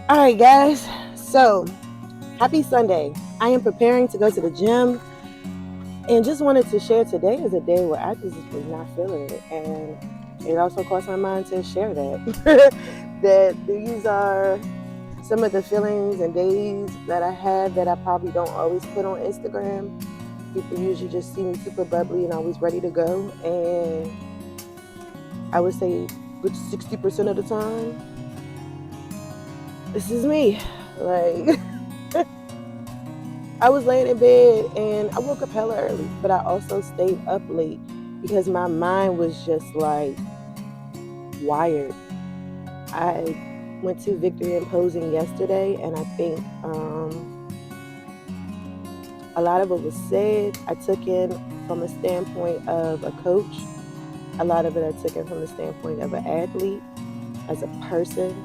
All right, guys. So, happy Sunday. I am preparing to go to the gym and just wanted to share today is a day where I just was not feeling it. And it also crossed my mind to share that. That these are some of the feelings and days that I have that I probably don't always put on Instagram. People usually just see me super bubbly and always ready to go. And I would say, good 60% of the time, this is me. Like, I was laying in bed and I woke up hella early, but I also stayed up late because my mind was just like wired. I went to Victory Imposing yesterday, and I think a lot of what was said I took in from a standpoint of a coach. A lot of it I took in from the standpoint of an athlete, as a person,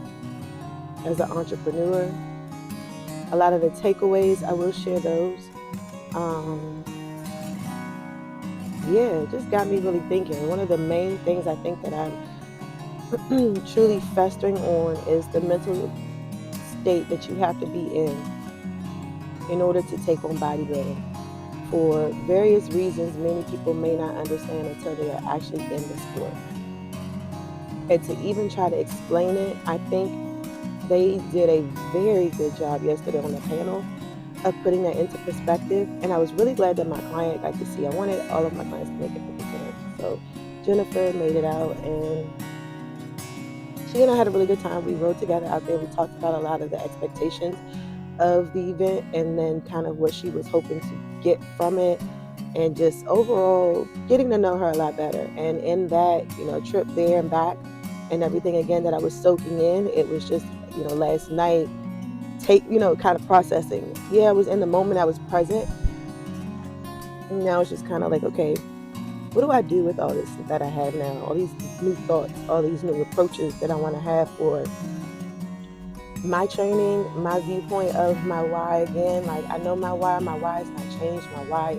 as an entrepreneur. A lot of the takeaways, I will share those. Um, yeah, it just got me really thinking. One of the main things I think that I'm truly festering on is the mental state that you have to be in order to take on bodybuilding. For various reasons, many people may not understand until they are actually in the sport. And to even try to explain it, I think they did a very good job yesterday on the panel of putting that into perspective. And I was really glad that my client got to see. I wanted all of my clients to make it to the event. So Jennifer made it out, and she and I had a really good time. We rode together out there. We talked about a lot of the expectations of the event and then kind of what she was hoping to get from it, and just overall getting to know her a lot better. And in that, trip there and back and everything again that I was soaking in, it was just, last night, kind of processing. Yeah, I was in the moment, I was present. And now it's just kind of like, okay, what do I do with all this that I have now? All these new thoughts, all these new approaches that I want to have for my training, my viewpoint of my why again. Like, I know my why has not changed. My why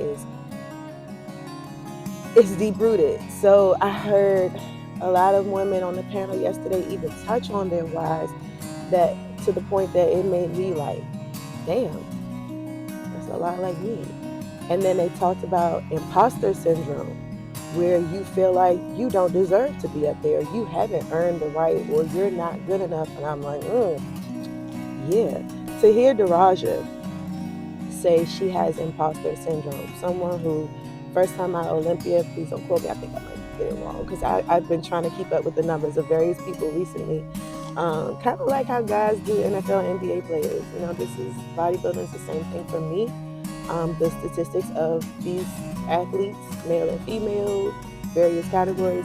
is deep rooted. So I heard a lot of women on the panel yesterday even touch on their whys, that to the point that it made me like, damn, that's a lot like me. And then they talked about imposter syndrome, where you feel like you don't deserve to be up there, you haven't earned the right, or you're not good enough. And I'm like, yeah. To hear Daraja say she has imposter syndrome, someone who, first time at Olympia, please don't quote me, I think I might get it wrong, because I've been trying to keep up with the numbers of various people recently. Kind of like how guys do NFL and NBA players. This is bodybuilding is the same thing for me. The statistics of these athletes, male and female, various categories,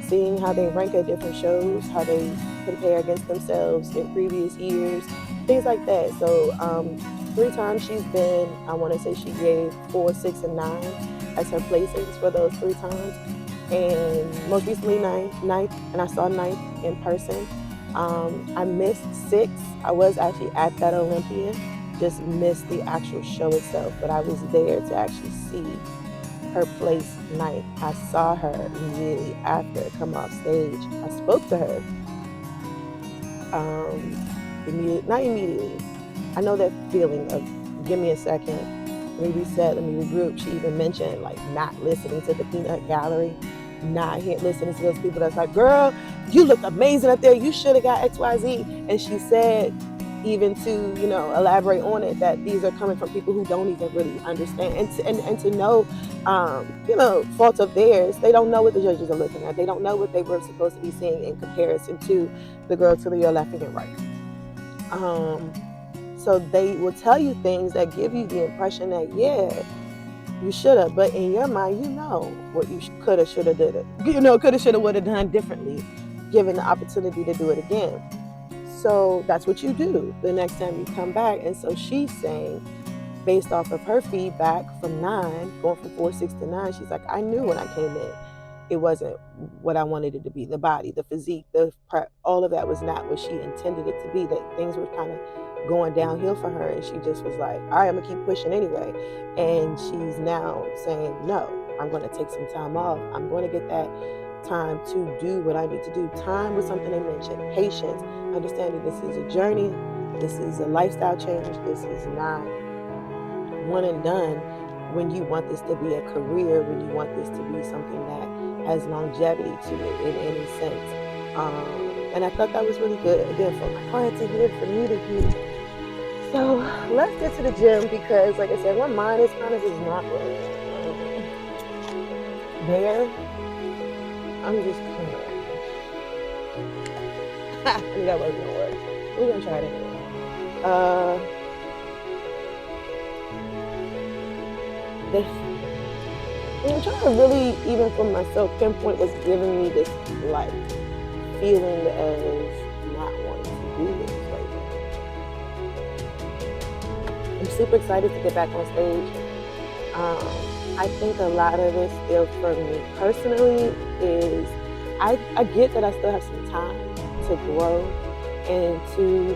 seeing how they rank at different shows, how they compare against themselves in previous years, things like that. So 3 times she's been, I want to say she gave 4, 6, and 9 as her placings for those 3 times. And most recently ninth, and I saw ninth in person. I missed 6. I was actually at that Olympia, just missed the actual show itself, but I was there to actually see her place ninth. I saw her immediately after come off stage. I spoke to her. Not immediately. I know that feeling of, give me a second, let me reset, let me regroup. She even mentioned like not listening to the peanut gallery, not listening to those people that's like, girl, you look amazing up there, you should have got XYZ. And she said, even to elaborate on it, that these are coming from people who don't even really understand, and to know faults of theirs. They don't know what the judges are looking at. They don't know what they were supposed to be seeing in comparison to the girl to your left and your right. So they will tell you things that give you the impression that, yeah, you should have, but in your mind, what you could have, should have, did it. Could have, should have, would have done differently, given the opportunity to do it again. So that's what you do the next time you come back. And so she's saying, based off of her feedback from 9, going from 4, 6 to 9, she's like, I knew when I came in, it wasn't what I wanted it to be. The body, the physique, the prep, all of that was not what she intended it to be. That things were kind of going downhill for her, and she just was like, all right, I'm gonna keep pushing anyway. And she's now saying, no, I'm going to take some time off. I'm going to get that time to do what I need to do. Time was something they mentioned. Patience, understanding this is a journey. This is a lifestyle change. This is not one and done. When you want this to be a career, when you want this to be something that has longevity to it in any sense. And I thought that was really good, again, for my client to hear, for me to hear. So let's get to the gym, because like I said, my mind is kind of just not there. I'm just kind of, I knew that wasn't gonna work. We're gonna try it anyway. I'm trying to really, even for myself, pinpoint what's giving me this like feeling of not wanting to do this right now. I'm super excited to get back on stage. I think a lot of this still for me personally is I get that I still have some time to grow and to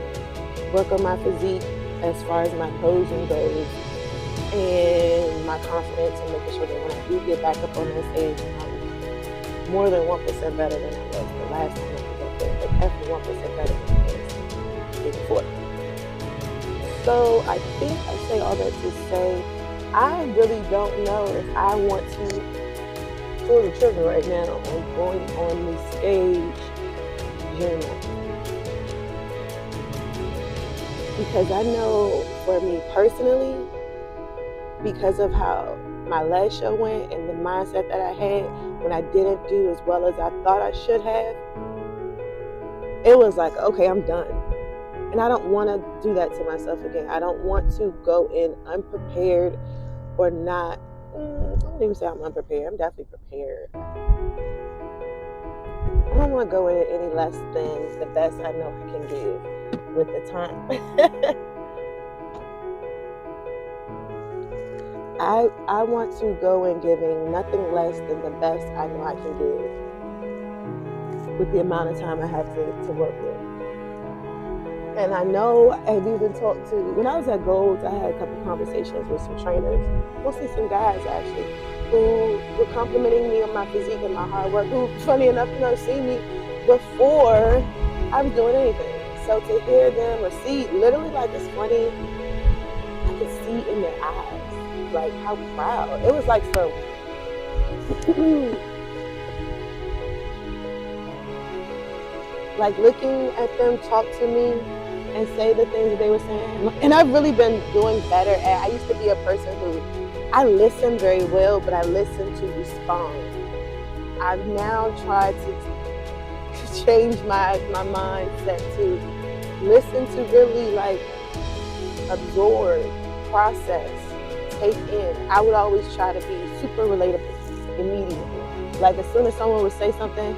work on my physique as far as my posing goes, and my confidence, and making sure that when I do get back up on that stage, I'm more than 1% better than I was the last time I was up there, but definitely 1% better than I was before. So I think I say all that to say, I really don't know if I want to pull the trigger right now on going on the stage journey. Because I know for me personally, because of how my last show went and the mindset that I had when I didn't do as well as I thought I should have, it was like, okay, I'm done. And I don't want to do that to myself again. I don't want to go in unprepared or not. I don't even say I'm unprepared. I'm definitely prepared. I don't want to go in it any less than the best I know I can give with the time. I want to go in giving nothing less than the best I know I can give with the amount of time I have to work with. And I know I've even talked to, when I was at Gold's, I had a couple conversations with some trainers, mostly some guys actually, who were complimenting me on my physique and my hard work, who, funny enough, seen me before I was doing anything. So to hear them or see, literally, like, it's funny, I could see in their eyes, like, how proud. It was like some, like, looking at them talk to me and say the things that they were saying. And I've really been doing better at, I used to be a person who, I listen very well, but I listen to respond. I've now tried to change my mindset to listen to really, like, absorb, process, take in. I would always try to be super relatable immediately. Like, as soon as someone would say something,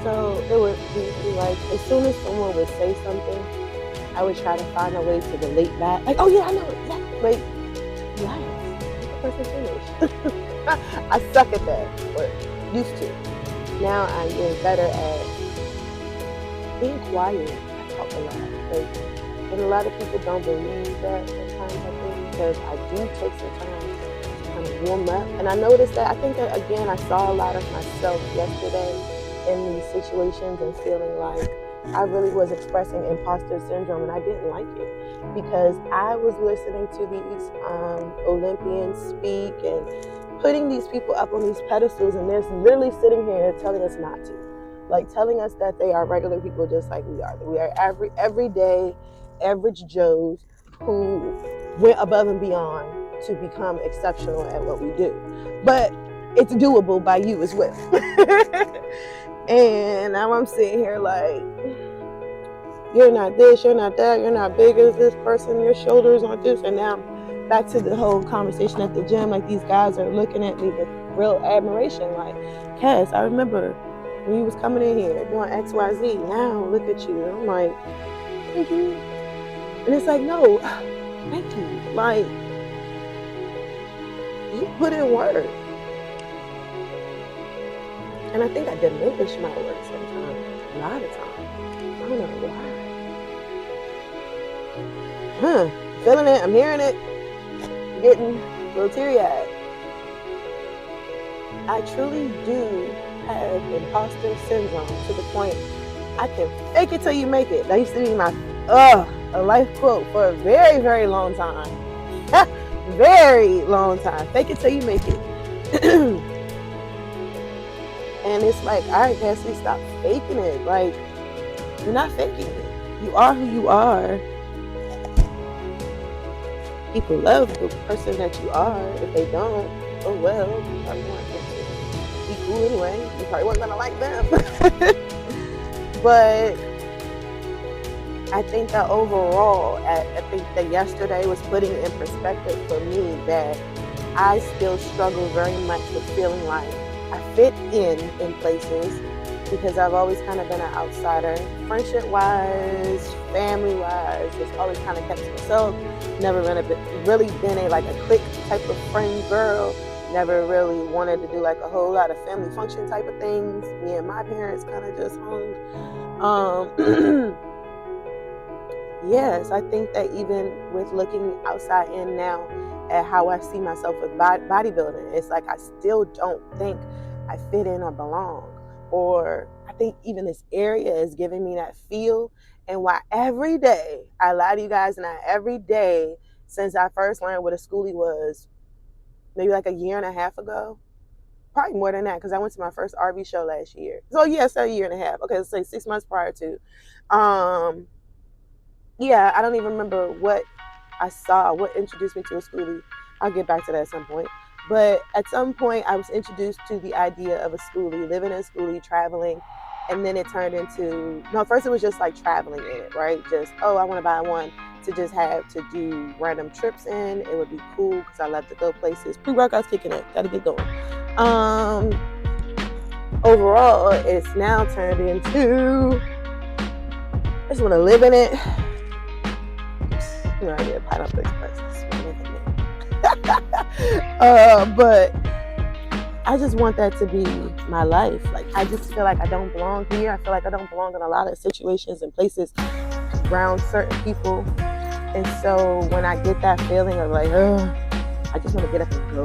so it would be like, as soon as someone would say something, I would try to find a way to relate back. Like, oh yeah, I know exactly. Like, yes, let the person finish. I suck at that, or used to. Now I'm getting better at being quiet. I talk a lot. Like, and a lot of people don't believe that sometimes, I think, because I do take some time to kind of warm up. And I noticed that, I think that, again, I saw a lot of myself yesterday in these situations and feeling like I really was expressing imposter syndrome, and I didn't like it because I was listening to these Olympians speak and putting these people up on these pedestals, and they're literally sitting here telling us not to. Like, telling us that they are regular people just like we are. We are everyday, average Joes who went above and beyond to become exceptional at what we do. But it's doable by you as well. And now I'm sitting here like, you're not this, you're not that, you're not big as this person, your shoulders aren't this. And now I'm back to the whole conversation at the gym. Like, these guys are looking at me with real admiration. Like, Cass, I remember when you was coming in here doing XYZ. Now look at you. And I'm like, thank you. And it's like, no, thank you. Like, you put in work. And I think I diminish my work sometimes, a lot of times. I don't know why. Feeling it, I'm hearing it, getting a little teary-eyed. I truly do have imposter syndrome to the point I can fake it till you make it. That used to be my a life quote for a very, very long time. Very long time. Fake it till you make it. And it's like, all right, Cassie, stop faking it. Like, you're not faking it. You are who you are. People love the person that you are. If they don't, oh well, you probably weren't going to be cool anyway. You probably weren't gonna like them. But I think that overall, I think that yesterday was putting in perspective for me that I still struggle very much with feeling like I fit in places, because I've always kind of been an outsider, friendship-wise, family-wise. Just always kind of kept to myself. Never really been a clique type of friend girl. Never really wanted to do like a whole lot of family function type of things. Me and my parents kind of just hung. Yes, I think that even with looking outside in now at how I see myself with bodybuilding, it's like I still don't think I fit in or belong. Or I think even this area is giving me that feel. And why every day, I lie to you guys, and every day since I first learned what a schoolie was, maybe like a year and a half ago, probably more than that, because I went to my first RV show last year. So yes, a year and a half. Okay, let's say 6 months prior to. Yeah, I don't even remember what I saw, what introduced me to a schoolie. I'll get back to that at some point. But at some point, I was introduced to the idea of a schoolie, living in a schoolie, traveling. And then it turned into, no, first it was just like traveling in it, right? Just, I want to buy one to just have to do random trips in. It would be cool because I love to go places. Pre-workout's kicking in. Got to get going. Overall, it's now turned into, I just want to live in it. You know, I get Pineapple Express. But I just want that to be my life. Like, I just feel like I don't belong here. I feel like I don't belong in a lot of situations and places around certain people. And so when I get that feeling of like, I just want to get up and go.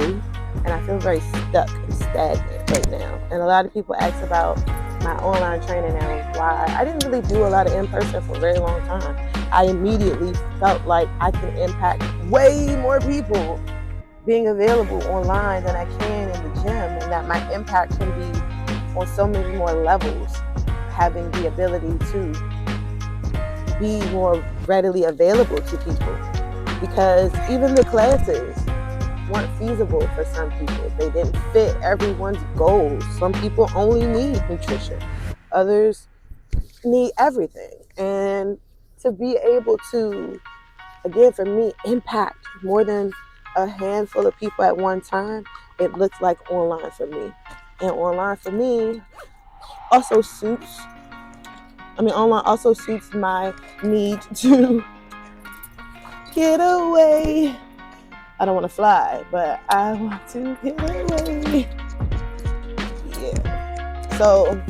And I feel very stuck and stagnant right now. And a lot of people ask about my online training and why I didn't really do a lot of in-person for a very long time. I immediately felt like I can impact way more people being available online than I can in the gym, and that my impact can be on so many more levels, having the ability to be more readily available to people. Because even the classes weren't feasible for some people. They didn't fit everyone's goals. Some people only need nutrition. Others need everything. And to be able to, again, for me, impact more than a handful of people at one time, it looks like online for me. And online for me also suits, online also suits my need to get away. I don't want to fly, but I want to get away. Yeah. So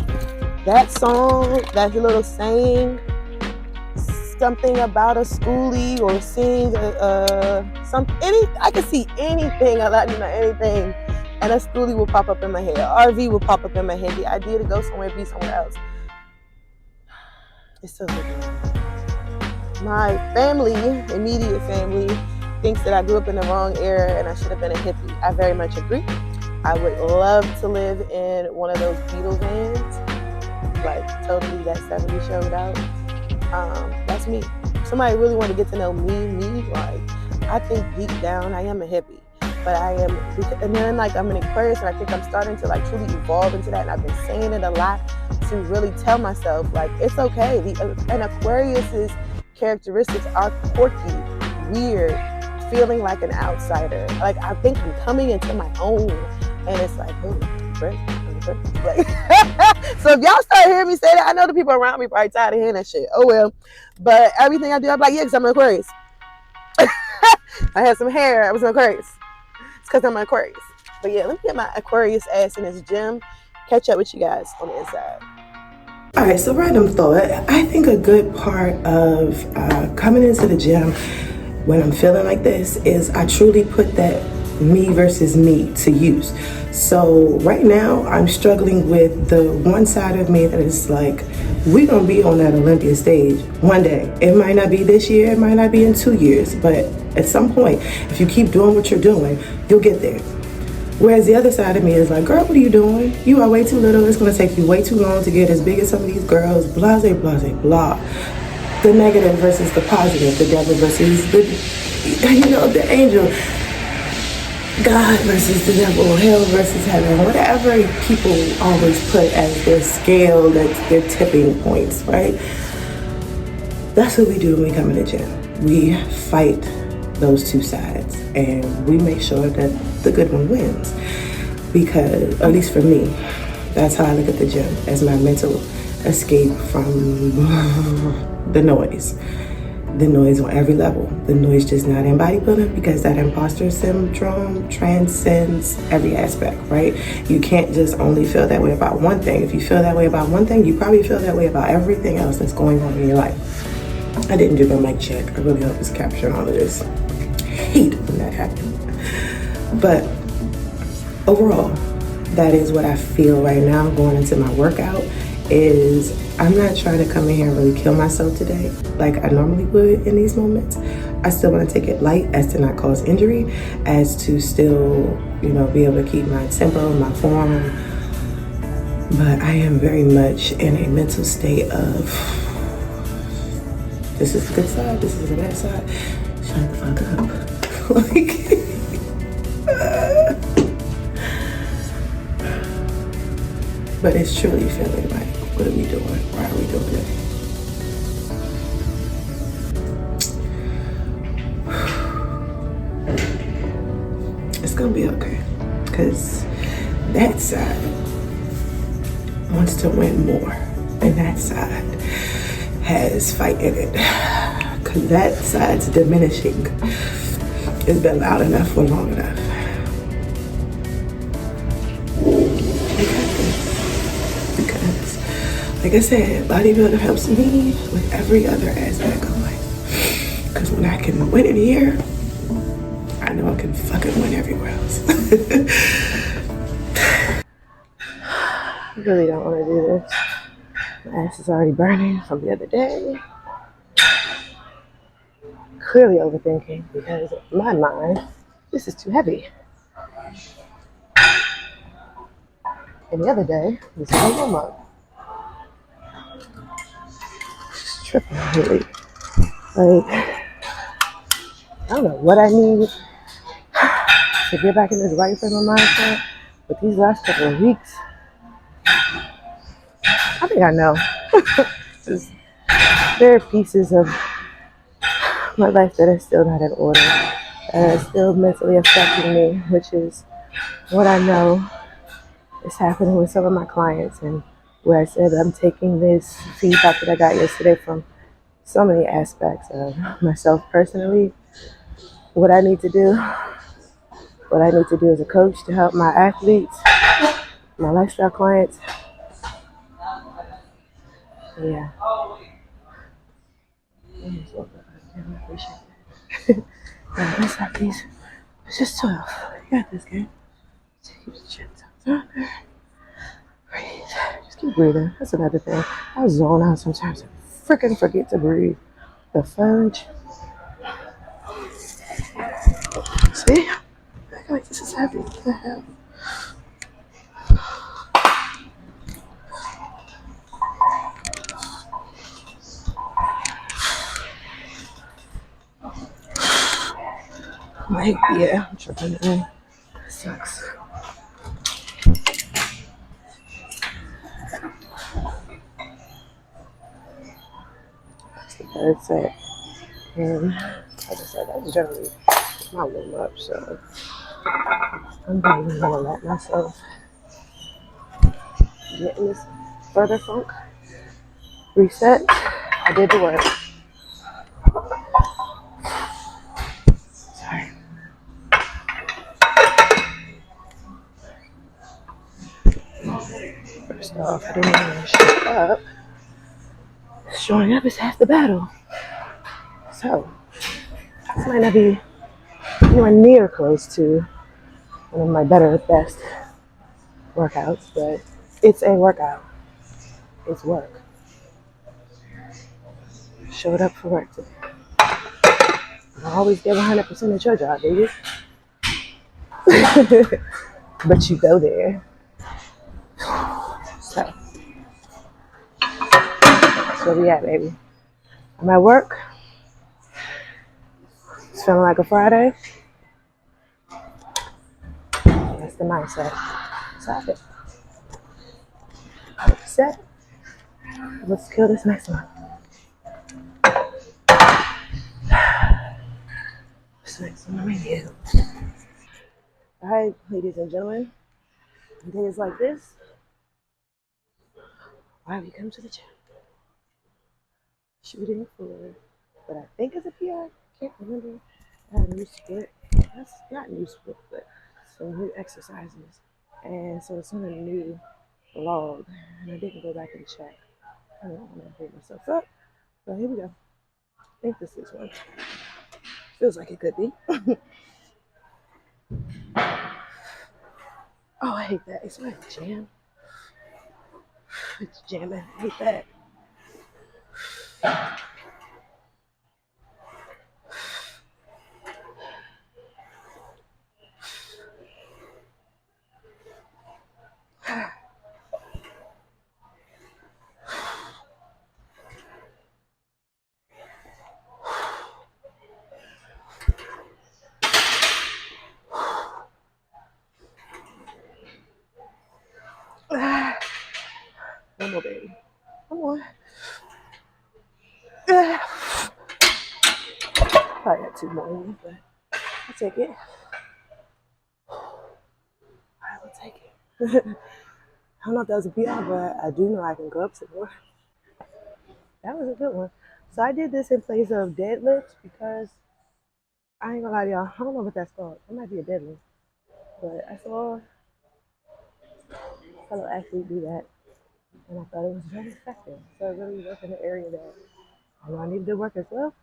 that song, that little saying, something about a schoolie, or seeing I can see anything, anything, and a schoolie will pop up in my head. RV will pop up in my head. The idea to go somewhere, be somewhere else. It's so good. My family, immediate family, thinks that I grew up in the wrong era and I should have been a hippie. I very much agree. I would love to live in one of those Beetle vans, like totally that 70s showed out. That's me. Somebody really want to get to know me, like, I think deep down I am a hippie, but I am, and then like I'm an Aquarius, and I think I'm starting to like truly evolve into that, and I've been saying it a lot to really tell myself like it's okay. And Aquarius's characteristics are quirky, weird, feeling like an outsider. Like, I think I'm coming into my own, and it's like, oh, great. Like, so if y'all start hearing me say that, I know the people around me probably tired of hearing that shit. Oh well. But everything I do, I'm like, yeah, because I'm an Aquarius. I had some hair, I was an Aquarius. It's because I'm an Aquarius. But yeah, let me get my Aquarius ass in this gym. Catch up with you guys on the inside. All right, so random thought. I think a good part of coming into the gym when I'm feeling like this is I truly put that me versus me to use. So right now I'm struggling with the one side of me that is like, we're gonna be on that Olympia stage one day. It might not be this year, it might not be in 2 years, but at some point, if you keep doing what you're doing, you'll get there. Whereas the other side of me is like, girl, what are you doing? You are way too little. It's gonna take you way too long to get as big as some of these girls. Blase, blase, blah. The negative versus the positive, the devil versus the, the angel. God versus the devil, hell versus heaven, whatever people always put as their scale, that's their tipping points, right? That's what we do when we come in the gym. We fight those two sides and we make sure that the good one wins. Because, at least for me, that's how I look at the gym, as my mental escape from the noise. The noise on every level. The noise just not in bodybuilding, because that imposter syndrome transcends every aspect, right? You can't just only feel that way about one thing. If you feel that way about one thing, you probably feel that way about everything else that's going on in your life. I didn't do the mic check. I really hope it's capturing all of this hate when that happened. But overall, that is what I feel right now going into my workout. Is I'm not trying to come in here and really kill myself today like I normally would in these moments. I still want to take it light as to not cause injury, as to still, be able to keep my tempo, my form. But I am very much in a mental state of, this is the good side, this is the bad side. Shut the fuck up. But it's truly feeling like, what are we doing? Why are we doing it? It's gonna be okay. Because that side wants to win more. And that side has fight in it. Because that side's diminishing. It's been loud enough for long enough. Like I said, bodybuilding helps me with every other aspect of life. Because when I can win it here, I know I can fucking win everywhere else. I really don't want to do this. My ass is already burning from the other day. Clearly overthinking, because in my mind, this is too heavy. And the other day, this is a warm up. Tripping really. Like, I don't know what I need to get back in this right frame of mindset, but these last couple of weeks, I think I know. There are pieces of my life that are still not in order, that are still mentally affecting me, which is what I know is happening with some of my clients, and where I said that I'm taking this feedback that I got yesterday from so many aspects of myself personally, what I need to do as a coach to help my athletes, my lifestyle clients. Yeah. I appreciate it. Let's have these. It's just 12. You got this, game. Just keep the chin tucked under. Breathe. Just keep breathing. That's another thing. I zone out sometimes. I freaking forget to breathe. The fudge. See? I feel like this is heavy. What the hell? Like, yeah, I'm tripping. It sucks. That's it. And like I said, that's generally my warm up, so I'm not even gonna let myself get in this further funk. Reset. I did the work. Sorry. First off, I didn't even show up. Showing up is half the battle. So, I might not be anywhere near close to one of my better best workouts, but it's a workout. It's work. Showed up for work today. I always give 100% at your job, do you? But you go there. So that's where we at, baby. I'm at work. It's feeling like a Friday. That's the mindset. Stop it. Set. Let's kill this next one. This next one, review. All right, ladies and gentlemen. Days like this, why we come to the gym? Shooting for what I think is a PR. Can't remember. I had a new split. That's not new split, but some new exercises. And so it's on a new log. And I didn't go back and check. I don't want to hold myself up. But here we go. I think this is one. Feels like it could be. Oh, I hate that. It's like jam. It's jamming. I hate that. One more, baby. One more. Probably got two more, but I'll take it. I will take it. I don't know if that was a PR, but I do know I can go up some more. That was a good one. So I did this in place of deadlifts because I ain't gonna lie to y'all. I don't know what that's called. It might be a deadlift, but I saw a fellow athlete do that, and I thought it was very effective. So it really worked in the area that I know I needed to work as well.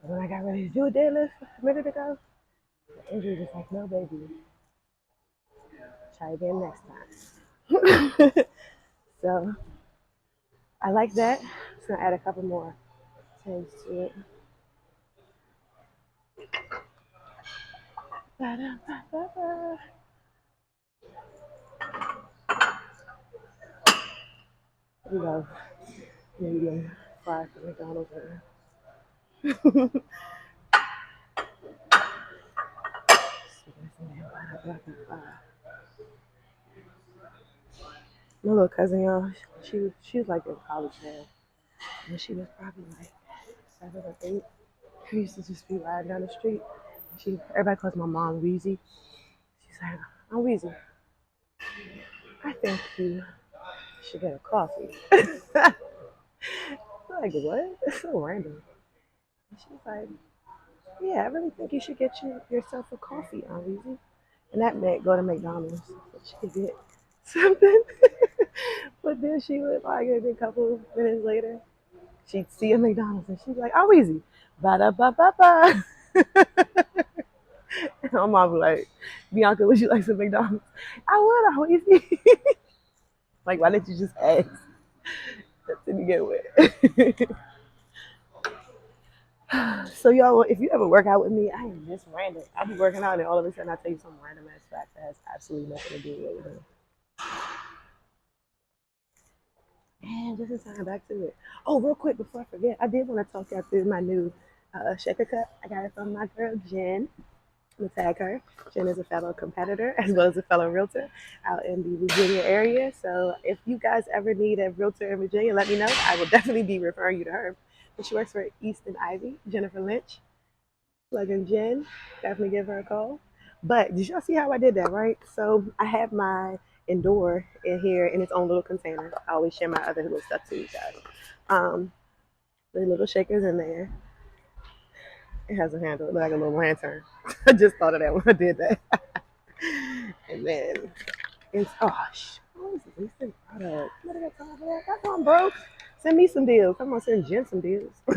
And when I got ready to do a deadlift a minute ago, the injury was like, no, baby, try again next time. So I like that. Just gonna add a couple more things to it. Ba-da-ba-ba-ba. We love medium fry from McDonald's. My little cousin, y'all, she was like in college now. And she was probably like 7 or 8. We used to just be riding down the street. Everybody calls my mom Wheezy. She's like, I'm Wheezy. I think you should get a coffee. Like, what? It's so random. And she's like, yeah, I really think you should get yourself a coffee, Aunt Weezy. And that meant go to McDonald's so she could get something. But then she would like a couple of minutes later, she'd see a McDonald's and she'd be like, oh easy. Ba da ba ba ba. And my mom would like, Bianca, would you like some McDonald's? I would, oh easy. Like, why didn't you just ask? That's to begin with. So y'all, if you ever work out with me, I am just random. I'll be working out and all of a sudden I tell you some random ass fact that has absolutely nothing to do with what we're doing. And just in time back to it. Oh, real quick before I forget, I did want to talk y'all through my new shaker cup. I got it from my girl Jen. I'm gonna tag her. Jen is a fellow competitor as well as a fellow realtor out in the Virginia area. So if you guys ever need a realtor in Virginia, let me know. I will definitely be referring you to her. But she works for Easton Ivy, Jennifer Lynch. Plug in Jen, definitely give her a call. But did y'all see how I did that, right? So I have my indoor in here in its own little container. I always share my other little stuff to you guys. The little shakers in there. It has a handle, like a little lantern. I just thought of that when I did that. And then it's what is this recent product? What did I talk about? That's on broke. Send me some deals. I'm gonna send Jen some deals. All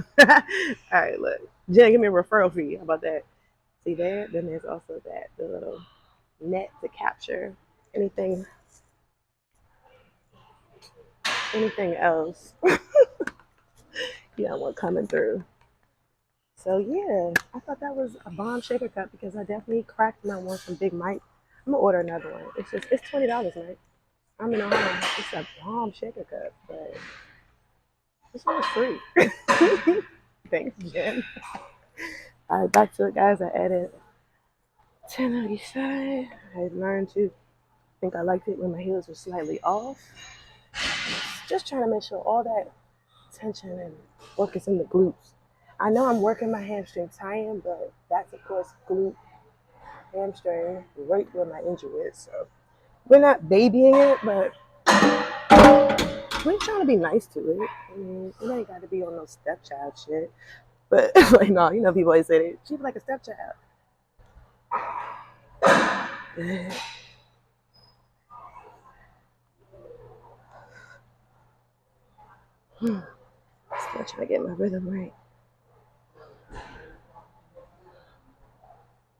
right, look. Jen, give me a referral fee. How about that? See that? Then there's also that, the little net to capture anything else what coming through. So yeah, I thought that was a bomb shaker cup because I definitely cracked my one from Big Mike. I'm gonna order another one. It's $20, Mike. I'm in Ohio. It's a bomb shaker cup, but this one is free. Thanks, Jen. All right, back to it, guys. I added 1095. I learned to think I liked it when my heels were slightly off. Just trying to make sure all that tension and focus in the glutes. I know I'm working my hamstring tie-in, but that's of course glute hamstring right where my injury is. So we're not babying it, but we're trying to be nice to it. I mean, it ain't got to be on no stepchild shit. But like, no, people always say that she's like a stepchild. Still trying to get my rhythm right.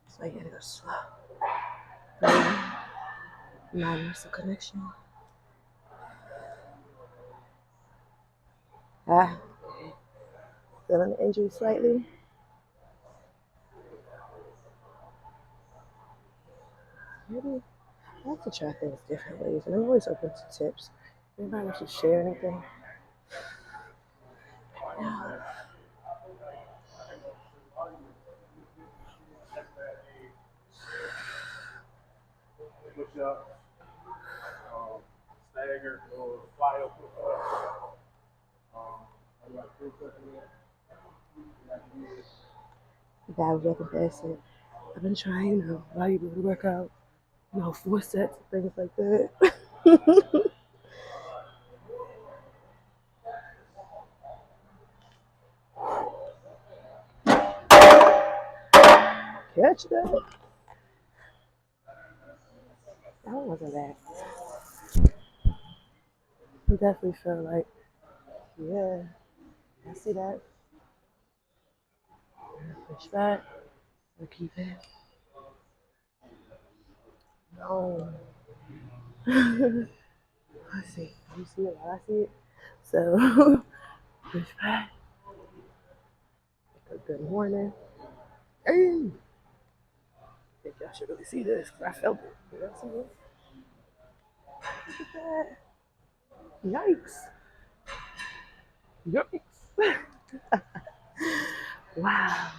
So I gotta go slow. 9 muscle connection. Feeling the injury slightly. Maybe I have to try things different ways, and I'm always open to tips. Anybody wants to share anything? Push up, stagger, or fly up. The guy was looking past it. I've been trying, bodybuilder workout, 4 sets, things like that. Catch that. That wasn't bad. I definitely feel like, yeah, I see that. Push back. We'll keep it. No. Let's see. You see it while I see it? So, push back. Good morning. Hey! I think y'all should really see this because I felt it. Did y'all see this? Look at that. Yikes. Yikes. Wow.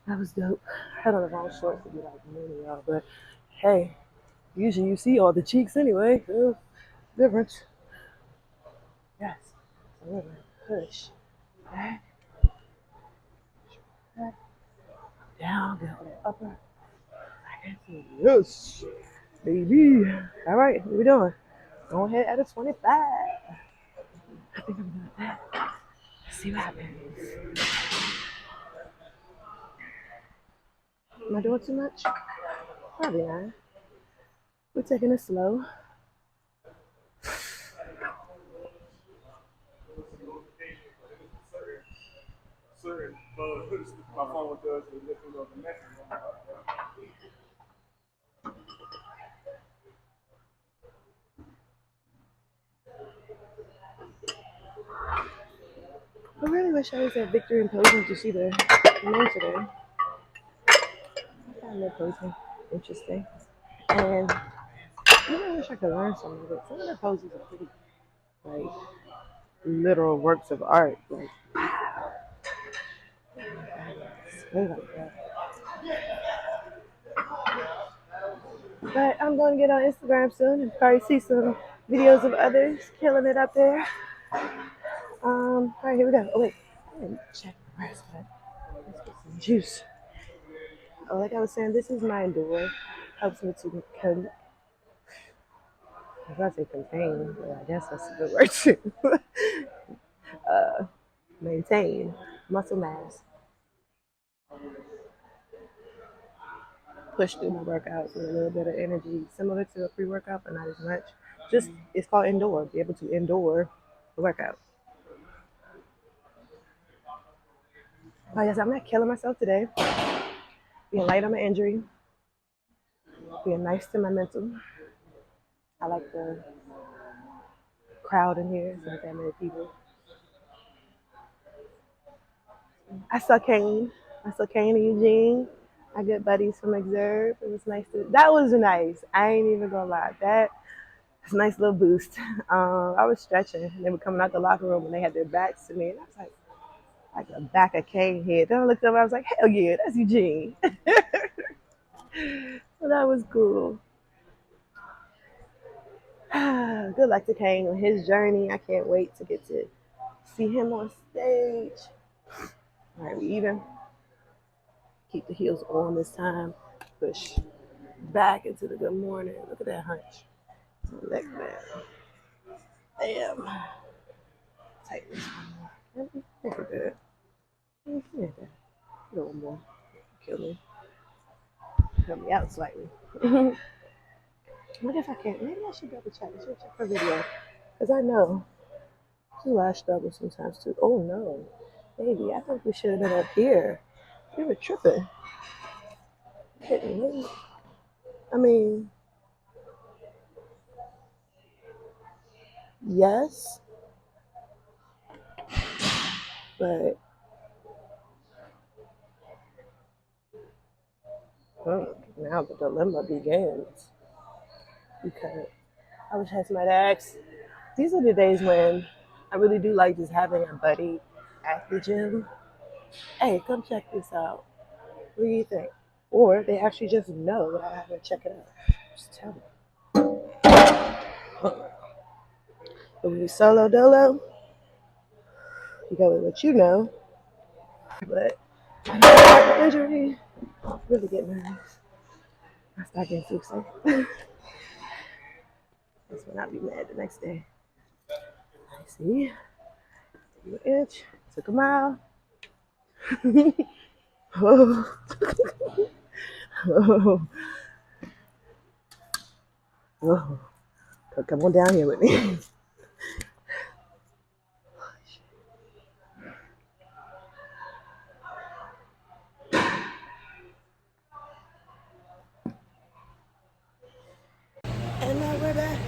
That was dope. I had on the wrong shorts to be like many y'all, but hey, usually you see all the cheeks anyway. Different. Yes. So we're gonna push back, back, down, get on that upper. Back into yes, baby. All right, what we doing? Go ahead at a 25. I think I'm doing that. Let's see what happens. Am I doing too much? Probably not. We're taking it slow. Certain bugs, my phone does the lifting of the message. I really wish I was at Victory and Posing to see the men today. I found their posing interesting. And I really wish I could learn some of it. Some of their poses are pretty, like, literal works of art. Like, like that. But I'm going to get on Instagram soon and probably see some videos of others killing it up there. All right, here we go. Oh, wait. I didn't check the rest, but let's get some juice. Oh, like I was saying, this is my Endure. Helps me to I was about to say contain, but I guess that's a good word too. Maintain muscle mass. Push through my workouts with a little bit of energy, similar to a pre-workout, but not as much. Just it's called endure. Be able to endure the workout. I guess I'm not killing myself today. Being light on my injury. being nice to my mental. I like the crowd in here. It's not that many people. I saw Kane. I saw Kane and Eugene. My good buddies from Exurb. It was nice to. That was nice. I ain't even gonna lie. That was a nice little boost. I was stretching. They were coming out the locker room and they had their backs to me, and I was like the back of Kane head. Then I looked up. I was like, hell yeah, that's Eugene. So that was cool. Good luck to Kane on his journey. I can't wait to get to see him on stage. All right, we even. Keep the heels on this time. Push back into the good morning. Look at that hunch. Leg down. Bam. Tighten this one more. I think we're good. Yeah, a little more. Kill me. Help me out slightly. What if I can't? Maybe I should double check. I should check her video. Because I know. This is why I struggle sometimes too. Oh no. Baby, I think we should have been up here. We were tripping. Hitting me. I mean, yes, but now the dilemma begins because I wish I had somebody to ask. These are the days when I really do like just having a buddy at the gym. Hey, come check this out. What do you think? Or they actually just know that I haven't checked it out. Just tell me. But when you solo dolo, you go with what you know. But injury really get nervous. I start getting too excited. That's when I'll be mad the next day. I see. Took an inch, took a mile. Oh. Oh. Oh. Come on down here with me. And now we're back.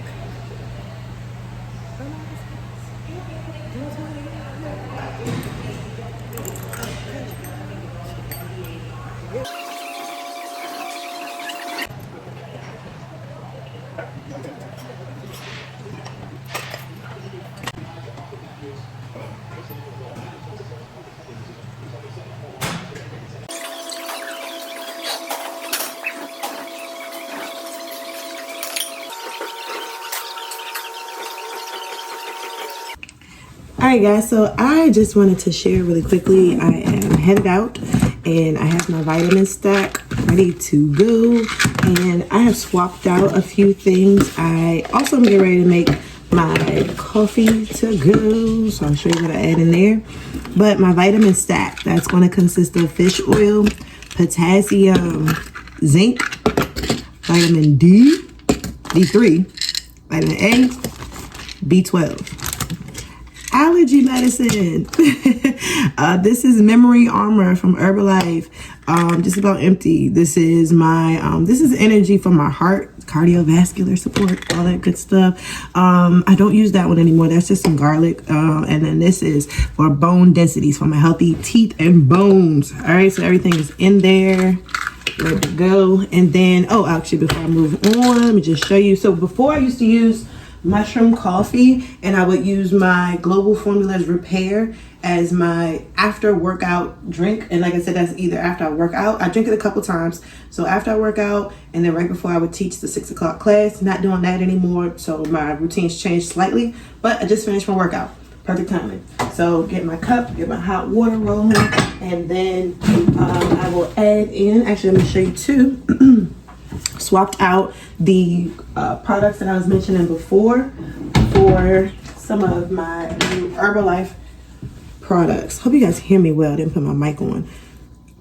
Alright guys, so I just wanted to share really quickly. I am headed out and I have my vitamin stack ready to go, and I have swapped out a few things. I also am getting ready to make my coffee to go, so I'll show you what I add in there. But my vitamin stack, that's going to consist of fish oil, potassium, zinc, vitamin D, D3, vitamin A, B12. Allergy medicine. This is Memory Armor from Herbalife. Just about empty. This is my this is energy for my heart, cardiovascular support, all that good stuff. I don't use that one anymore. That's just some garlic. And then this is for bone densities, for my healthy teeth and bones. All right, so everything is in there, ready to go. And then, oh, actually, before I move on, let me just show you. So before I used to use mushroom coffee, and I would use my Global Formulas Repair as my after workout drink. And like I said, that's either after I work out. I drink it a couple times. So after I work out, and then right before I would teach the 6 o'clock class. Not doing that anymore, so my routine's changed slightly, but I just finished my workout. Perfect timing. So get my cup, get my hot water rolling, and then I will add in, actually I'm gonna show you two. Swapped out the products that I was mentioning before for some of my new Herbalife products. Hope you guys hear me well. I didn't put my mic on.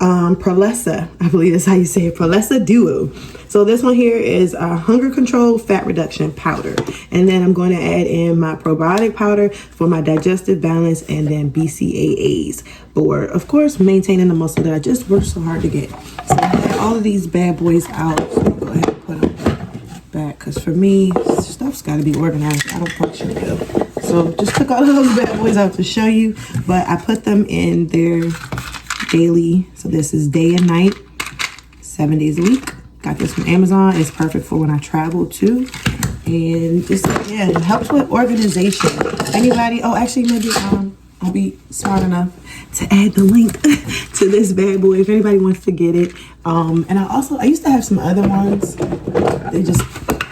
Prolessa, I believe that's how you say it. Prolessa Duo. So this one here is a hunger control fat reduction powder. And then I'm going to add in my probiotic powder for my digestive balance, and then BCAAs for, of course, maintaining the muscle that I just worked so hard to get. So I had all of these bad boys out. So go ahead and put them Because for me, stuff's got to be organized. I don't function well. So just took all those bad boys out to show you. But I put them in their daily. So this is day and night, 7 days a week. Got this from Amazon. It's perfect for when I travel too. And just, again, it helps with organization. Anybody, oh, actually, maybe I'll be smart enough to add the link to this bad boy if anybody wants to get it. And I used to have some other ones. They just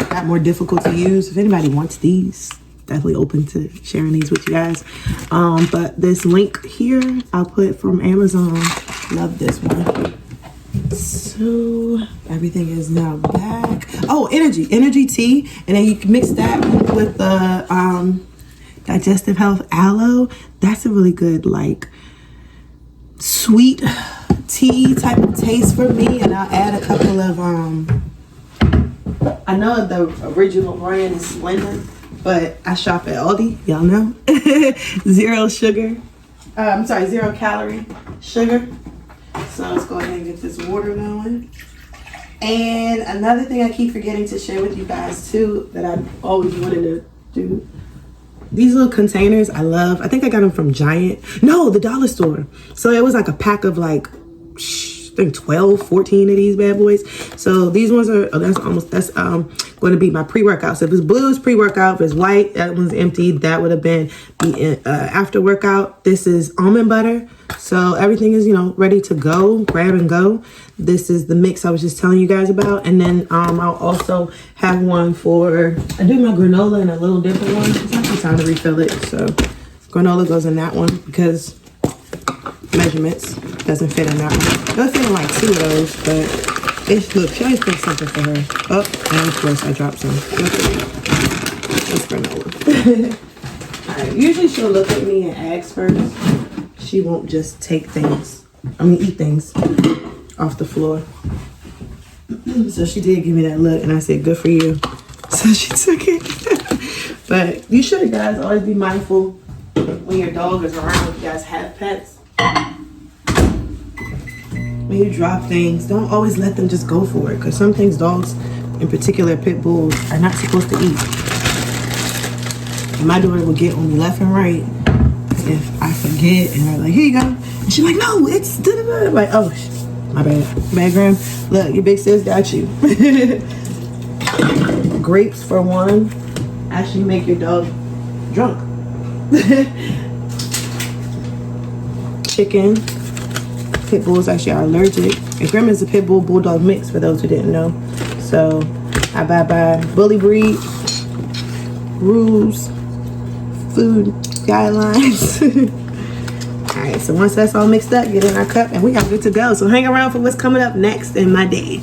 got more difficult to use. If anybody wants these, definitely open to sharing these with you guys. But this link here, I'll put from Amazon. Love this one. So everything is now back. Oh, energy tea. And then you can mix that with the Digestive Health aloe. That's a really good, like, sweet tea type of taste for me. And I'll add a couple of I know the original brand is Splenda, but I shop at Aldi, y'all know. Zero calorie sugar. So let's go ahead and get this water going. And another thing I keep forgetting to share with you guys too, that I always wanted to do. These little containers I love. I think I got them from the dollar store. So it was like a pack of like, I think 12, 14 of these bad boys. So these ones are, that's going to be my pre-workout. So if it's blue, it's pre-workout. If it's white, that one's empty. That would have been the after workout. This is almond butter. So everything is, ready to go, grab and go. This is the mix I was just telling you guys about. And then I'll also have one I do my granola in a little different one. It's not the time to refill it. So granola goes in that one because measurements doesn't fit in that one. It'll fit in like 2 of those, but look, she always picks something for her. Oh, and of course I dropped some. That's granola. Alright, usually she'll look at me and ask first. She won't just eat things off the floor. So she did give me that look and I said, good for you. So she took it. But you should, guys, always be mindful when your dog is around, if you guys have pets. When you drop things, don't always let them just go for it. Because some things dogs, in particular pit bulls, are not supposed to eat. And my daughter will get on me left and right if I forget, and I'm like, here you go. And she's like, no, it's da-da-da. I'm like, oh, my bad. Bad, Graham. Look, your big sis got you. Grapes, for one, actually make your dog drunk. Chicken. Pit bulls actually are allergic. And Grim is a pit bull bulldog mix, for those who didn't know. So I buy bully breed rules, food guidelines. All right, so once that's all mixed up, get in our cup and we are good to go. So hang around for what's coming up next in my day.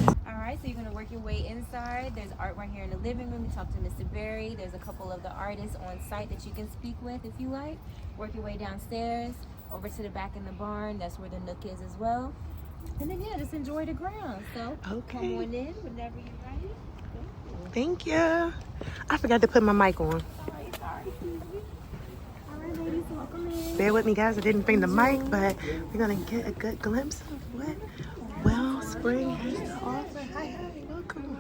All right, so you're gonna work your way inside. There's art right here in the living room. You talk to Mr. Berry. There's a couple of the artists on site that you can speak with if you like. Work your way downstairs, over to the back in the barn. That's where the nook is as well. And then, yeah, just enjoy the ground. So Okay. come on in whenever you're ready. Thank you. I forgot to put my mic on. Sorry. All right, ladies, welcome in. Bear with me, guys. I didn't bring the mic, but we're gonna get a good glimpse of what Wellspring has to offer. Hi, welcome.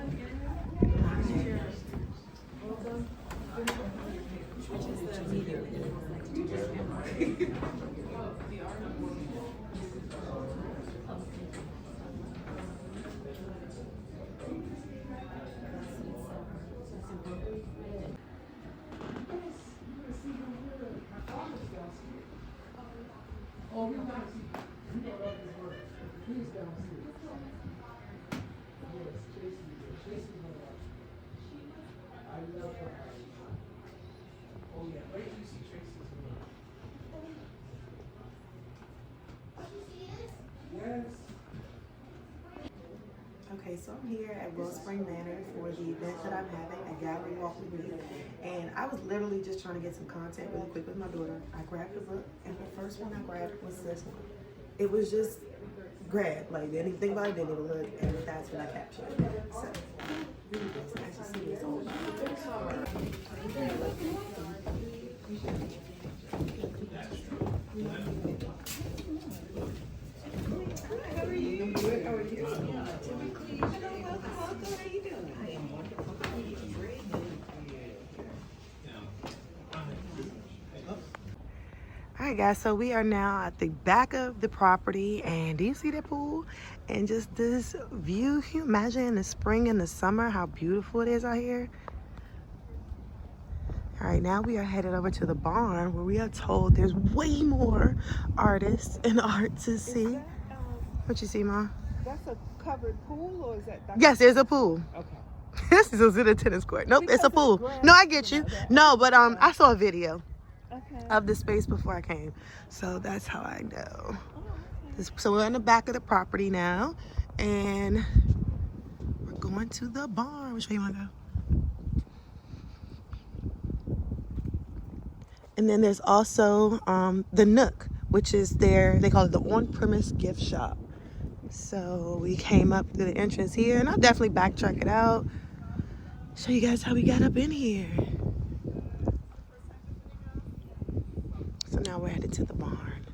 Okay, so I'm here at Wellspring Manor for the event that I'm having, a gallery walk with me. And I was literally just trying to get some content really quick with my daughter. I grabbed the book, and the first one I grabbed was this one. It was just grabbed, like, didn't even think about it, didn't even look, and that's what I captured. So, really just actually see what's all about. How are you? Good. How are you? Hello, welcome. How are you doing? I am wonderful. right, guys, so we are now at the back of the property, and do you see that pool? And just this view, can you imagine in the spring and the summer how beautiful it is out here? All right, now we are headed over to the barn where we are told there's way more artists and art to see. What you see, Ma? That's a covered pool, or is that? Yes, there's a pool. Okay. This is a tennis court. Nope, it's a Because pool. it's grass, No, I get you you. know that. No, but I saw a video Okay. of the space before I came, so that's how I know. Oh, okay. So we're in the back of the property now, and we're going to the barn. Which way you want to go? And then there's also the Nook, which is they call it the on-premise gift shop. So we came up through the entrance here, and I'll definitely backtrack it out, show you guys how we got up in here. So now we're headed to the barn.